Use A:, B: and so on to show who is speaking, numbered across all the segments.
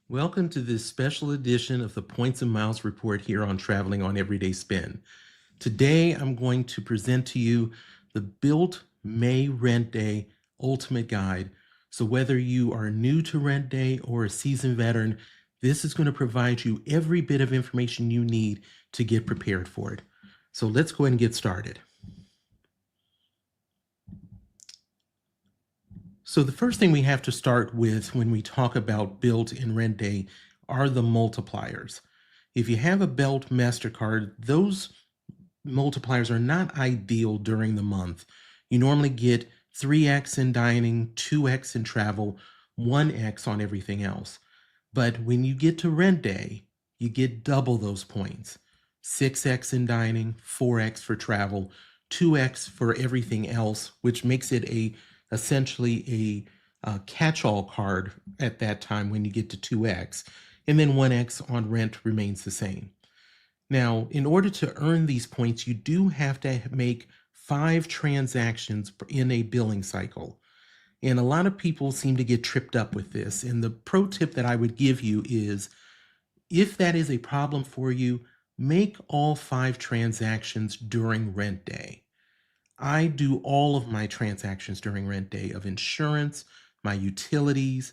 A: Welcome to this special edition of the Points and Miles Report here on Traveling on Everyday Spend. Today, I'm going to present to you the Bilt May Rent Day Ultimate Guide. So whether you are new to Rent Day or a seasoned veteran, this is going to provide you every bit of information you need to get prepared for it. So let's go ahead and get started. So the first thing we have to start with when we talk about Bilt and Rent Day are the multipliers. If you have a Bilt MasterCard, those multipliers are not ideal during the month. You normally get 3x in dining, 2x in travel, 1x on everything else. But when you get to Rent Day, you get double those points. 6x in dining, 4x for travel, 2x for everything else, which makes it essentially a catch-all card at that time when you get to 2x. And then 1x on rent remains the same. Now, in order to earn these points, you do have to make 5 transactions in a billing cycle. And a lot of people seem to get tripped up with this. And the pro tip that I would give you is, if that is a problem for you, make all 5 transactions during rent day. I do all of my transactions during rent day of insurance, my utilities.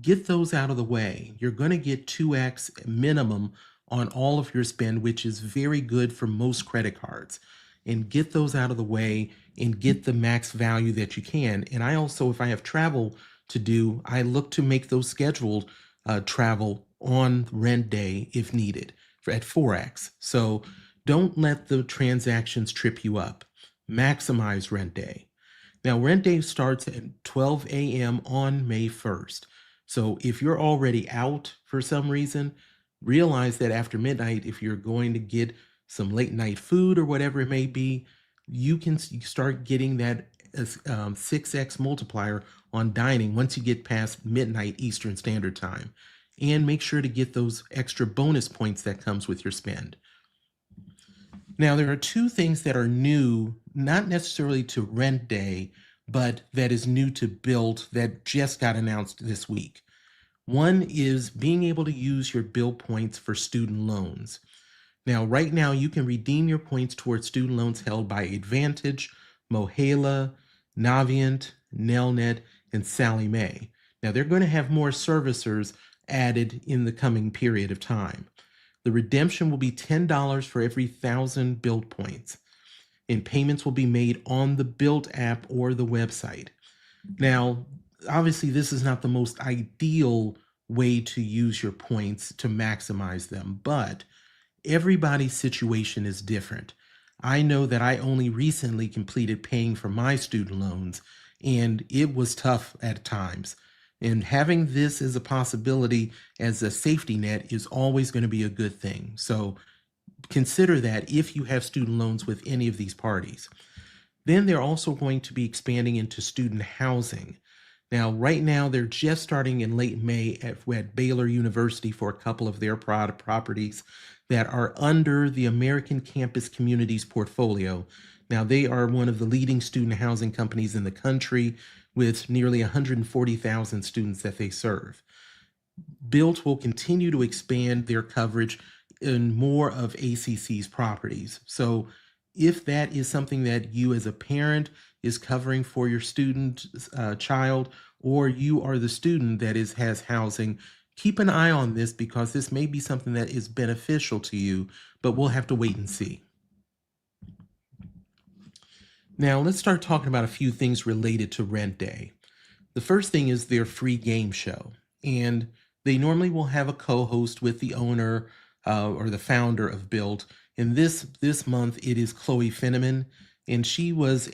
A: Get those out of the way. You're going to get 2x minimum on all of your spend, which is very good for most credit cards. And get those out of the way and get the max value that you can. And I also, if I have travel to do, I look to make those scheduled travel on rent day if needed at 4x. So don't let the transactions trip you up. Maximize rent day. Now, rent day starts at 12 a.m. on May 1st. So if you're already out for some reason, realize that after midnight, if you're going to get some late night food or whatever it may be, you can start getting that 6x multiplier on dining once you get past midnight Eastern Standard Time. And make sure to get those extra bonus points that comes with your spend. Now, there are 2 things that are new, not necessarily to Rent Day, but that is new to Bilt that just got announced this week. One is being able to use your Bilt points for student loans. Now, right now, you can redeem your points towards student loans held by Advantage, Mohela, Navient, Nelnet, and Sallie Mae. Now, they're going to have more servicers added in the coming period of time. The redemption will be $10 for every 1,000 Bilt points, and payments will be made on the Bilt app or the website. Now, obviously, this is not the most ideal way to use your points to maximize them, but everybody's situation is different. I know that I only recently completed paying for my student loans, and it was tough at times. And having this as a possibility as a safety net is always going to be a good thing. So consider that if you have student loans with any of these parties. Then they're also going to be expanding into student housing. Now, right now, they're just starting in late May at Baylor University for a couple of their properties that are under the American Campus Communities portfolio. Now, they are one of the leading student housing companies in the country with nearly 140,000 students that they serve. Bilt will continue to expand their coverage in more of ACC's properties. So if that is something that you as a parent is covering for your student child, or you are the student that has housing, keep an eye on this because this may be something that is beneficial to you, but we'll have to wait and see. Now, let's start talking about a few things related to Rent Day. The first thing is their free game show, and they normally will have a co-host with the owner or the founder of Bilt. And this month, it is Chloe Finneman, and she is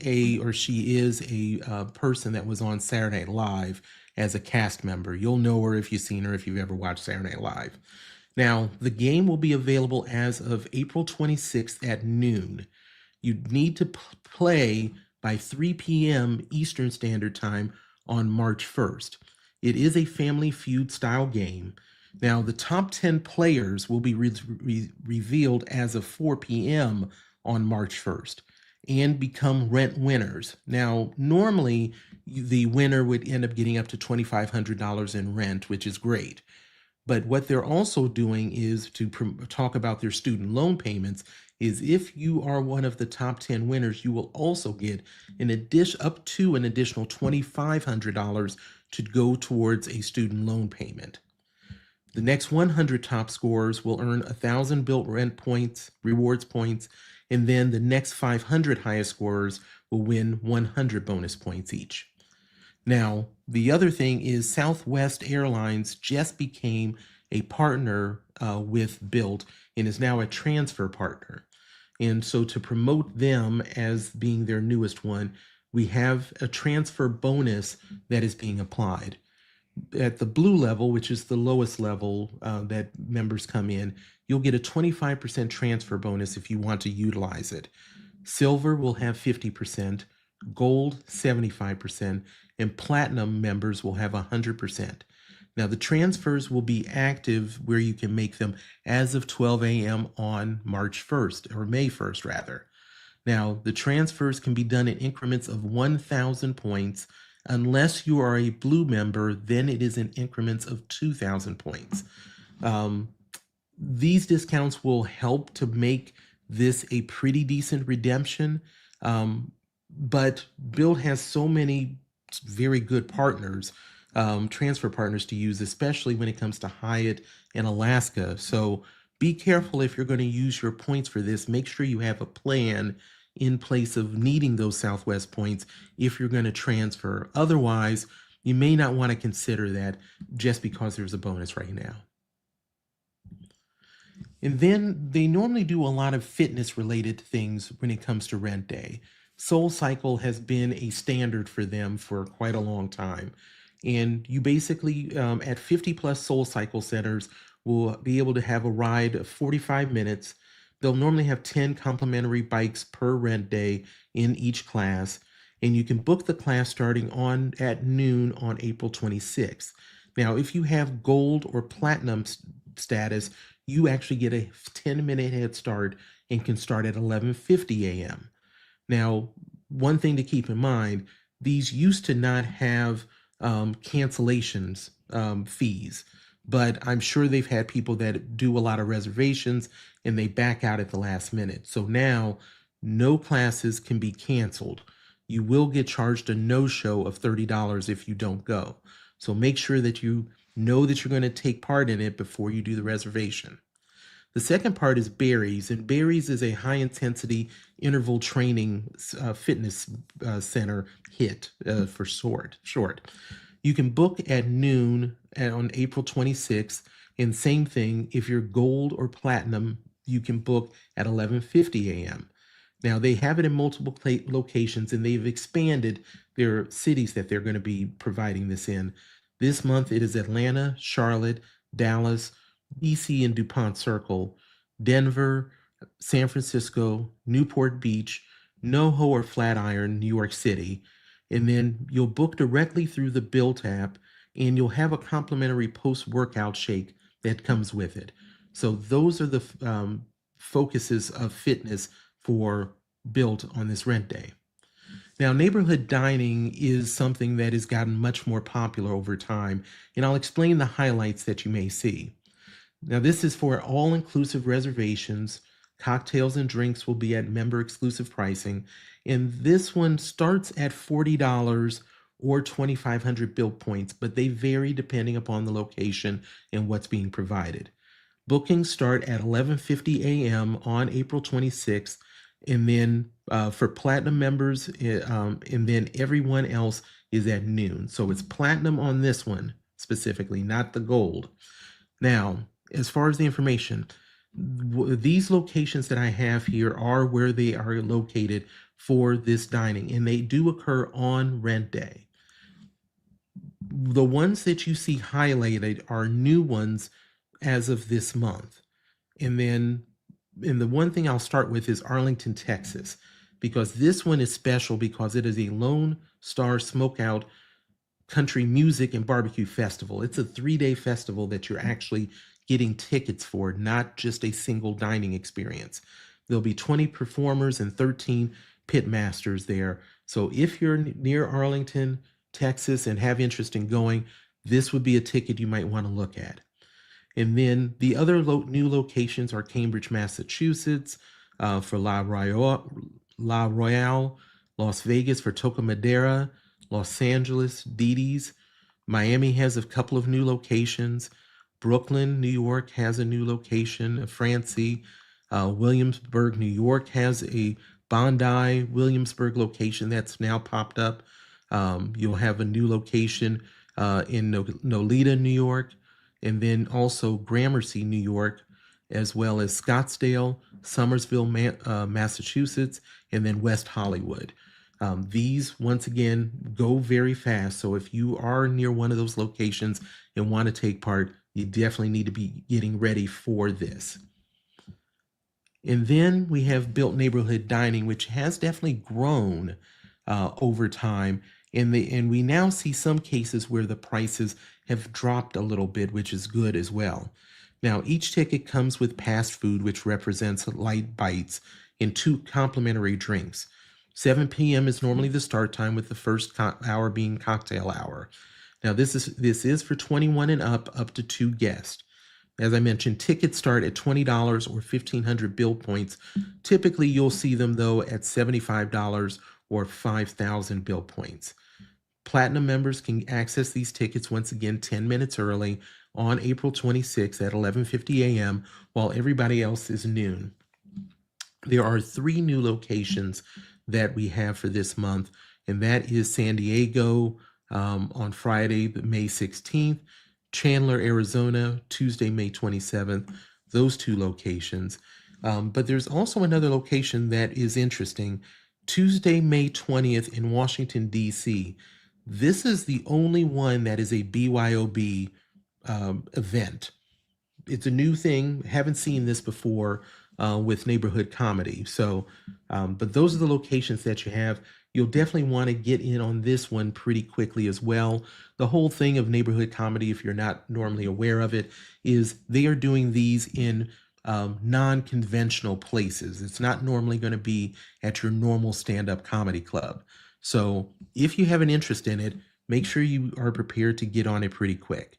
A: a person that was on Saturday Night Live as a cast member. You'll know her if you've seen her, if you've ever watched Saturday Night Live. Now, the game will be available as of April 26th at noon. You need to play by 3 p.m. Eastern Standard Time on March 1st. It is a Family Feud style game. Now, the top 10 players will be revealed as of 4 p.m. on March 1st and become rent winners. Now, normally the winner would end up getting up to $2,500 in rent, which is great. But what they're also doing is to talk about their student loan payments is if you are one of the top 10 winners, you will also get an addition up to an additional $2,500 to go towards a student loan payment. The next 100 top scorers will earn 1,000 Bilt rent points, rewards points, and then the next 500 highest scorers will win 100 bonus points each. Now, the other thing is Southwest Airlines just became a partner with Bilt and is now a transfer partner. And so to promote them as being their newest one, we have a transfer bonus that is being applied. At the blue level, which is the lowest level that members come in, you'll get a 25% transfer bonus if you want to utilize it. Silver will have 50%, gold 75%, and platinum members will have 100%. Now, the transfers will be active where you can make them as of 12 a.m. on March 1st, or May 1st, rather. Now, the transfers can be done in increments of 1,000 points. Unless you are a blue member, then it is in increments of 2,000 points. These discounts will help to make this a pretty decent redemption. But Bilt has so many very good partners, transfer partners to use, especially when it comes to Hyatt and Alaska. So be careful if you're going to use your points for this. Make sure you have a plan in place of needing those Southwest points if you're going to transfer. Otherwise, you may not want to consider that just because there's a bonus right now. And then they normally do a lot of fitness related things when it comes to rent day. SoulCycle has been a standard for them for quite a long time. And you basically, at 50 plus SoulCycle centers, will be able to have a ride of 45 minutes. They'll normally have 10 complimentary bikes per rent day in each class. And you can book the class starting at noon on April 26th. Now, if you have gold or platinum status, you actually get a 10-minute head start and can start at 11:50 a.m. Now, one thing to keep in mind, these used to not have cancellations fees, but I'm sure they've had people that do a lot of reservations and they back out at the last minute. So now no classes can be canceled. You will get charged a no-show of $30 if you don't go. So make sure that you know that you're going to take part in it before you do the reservation. The second part is Barry's, and Barry's is a high-intensity interval training fitness center HIT for short. You can book at noon on April 26th, and same thing, if you're gold or platinum, you can book at 11:50 a.m. Now, they have it in multiple locations, and they've expanded their cities that they're going to be providing this in. This month, it is Atlanta, Charlotte, Dallas, DC and DuPont Circle, Denver, San Francisco, Newport Beach, NoHo or Flatiron, New York City. And then you'll book directly through the Bilt app, and you'll have a complimentary post-workout shake that comes with it. So those are the focuses of fitness for Bilt on this rent day. Now, neighborhood dining is something that has gotten much more popular over time, and I'll explain the highlights that you may see. Now, this is for all-inclusive reservations. Cocktails and drinks will be at member-exclusive pricing, and this one starts at $40 or 2,500 Bilt points, but they vary depending upon the location and what's being provided. Bookings start at 11:50 a.m. on April 26th, and then for platinum members, and then everyone else is at noon. So it's platinum on this one specifically, not the gold. Now, as far as the information, these locations that I have here are where they are located for this dining, and they do occur on rent day. The ones that you see highlighted are new ones as of this month. And the one thing I'll start with is Arlington, Texas, because this one is special because it is a Lone Star Smokeout country music and barbecue festival. It's a 3-day festival that you're actually getting tickets for, not just a single dining experience. There'll be 20 performers and 13 pit masters there. So if you're near Arlington, Texas, and have interest in going, this would be a ticket you might want to look at. And then the other new locations are Cambridge, Massachusetts for La Royale, Las Vegas for Toca Madera, Los Angeles, Didi's. Miami has a couple of new locations. Brooklyn, New York has a new location. Francie, Williamsburg, New York has a Bondi, Williamsburg location that's now popped up. You'll have a new location in Nolita, New York, and then also Gramercy, New York, as well as Scottsdale, Somersville, Massachusetts, and then West Hollywood. These, once again, go very fast. So if you are near one of those locations and want to take part, you definitely need to be getting ready for this. And then we have Bilt Neighborhood Dining, which has definitely grown over time. And we now see some cases where the prices have dropped a little bit, which is good as well. Now, each ticket comes with fast food, which represents light bites, and 2 complimentary drinks. 7 p.m. is normally the start time, with the first hour being cocktail hour. Now, this is for 21 and up to 2 guests. As I mentioned, tickets start at $20 or 1,500 Bilt points. Typically, you'll see them, though, at $75 or 5,000 Bilt points. Platinum members can access these tickets once again 10 minutes early on April 26th at 11:50 a.m., while everybody else is noon. There are 3 new locations that we have for this month, and that is San Diego on Friday, May 16th, Chandler, Arizona, Tuesday, May 27th, those 2 locations. But there's also another location that is interesting, Tuesday, May 20th in Washington, D.C. This is the only one that is a BYOB event. It's a new thing. Haven't seen this before with neighborhood comedy. So, but those are the locations that you have. You'll definitely want to get in on this one pretty quickly as well. The whole thing of neighborhood comedy, if you're not normally aware of it, is they are doing these in non-conventional places. It's not normally going to be at your normal stand-up comedy club. So if you have an interest in it, make sure you are prepared to get on it pretty quick.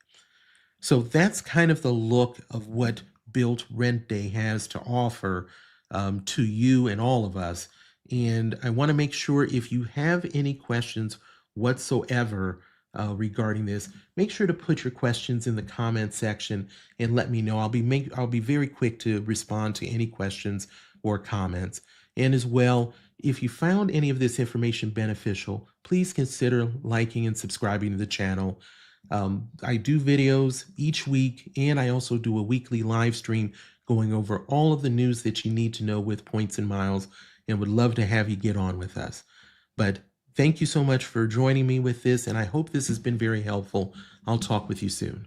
A: So that's kind of the look of what Bilt Rent Day has to offer to you and all of us. And I want to make sure, if you have any questions whatsoever regarding this, make sure to put your questions in the comment section and let me know. I'll be very quick to respond to any questions or comments. And as well, if you found any of this information beneficial, please consider liking and subscribing to the channel. I do videos each week, and I also do a weekly live stream going over all of the news that you need to know with points and miles, and would love to have you get on with us. But thank you so much for joining me with this, and I hope this has been very helpful. I'll talk with you soon.